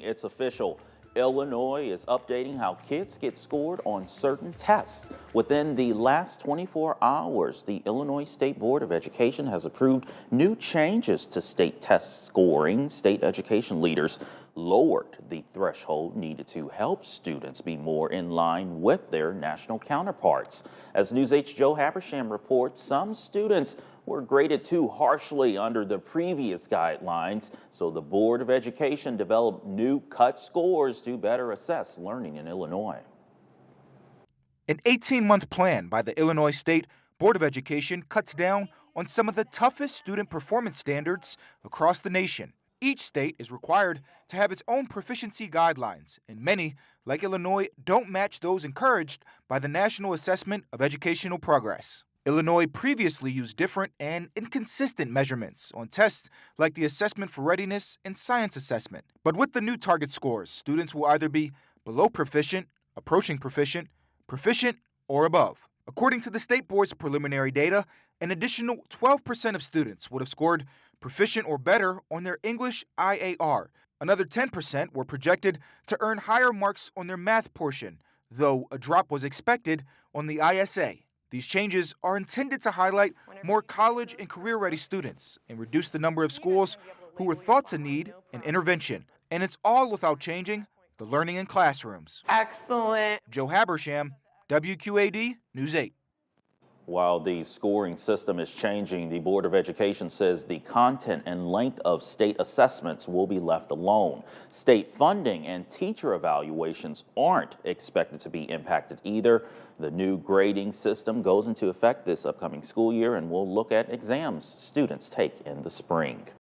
It's official. Illinois is updating how kids get scored on certain tests. Within the last 24 hours, the Illinois State Board of Education has approved new changes to state test scoring. State education leaders lowered the threshold needed to help students be more in line with their national counterparts. As News 8's Joe Habersham reports, some students were graded too harshly under the previous guidelines, so the Board of Education developed new cut scores to better assess learning in Illinois. An 18-month plan by the Illinois State Board of Education cuts down on some of the toughest student performance standards across the nation. Each state is required to have its own proficiency guidelines, and many, like Illinois, don't match those encouraged by the National Assessment of Educational Progress. Illinois previously used different and inconsistent measurements on tests like the Assessment for Readiness and Science Assessment. But with the new target scores, students will either be below proficient, approaching proficient, proficient, or above. According to the state board's preliminary data, an additional 12% of students would have scored proficient or better on their English IAR. Another 10% were projected to earn higher marks on their math portion, though a drop was expected on the ISA. These changes are intended to highlight more college and career-ready students and reduce the number of schools who were thought to need an intervention. And it's all without changing the learning in classrooms. Excellent. Joe Habersham, WQAD News 8. While the scoring system is changing, the Board of Education says the content and length of state assessments will be left alone. State funding and teacher evaluations aren't expected to be impacted either. The new grading system goes into effect this upcoming school year and will look at exams students take in the spring.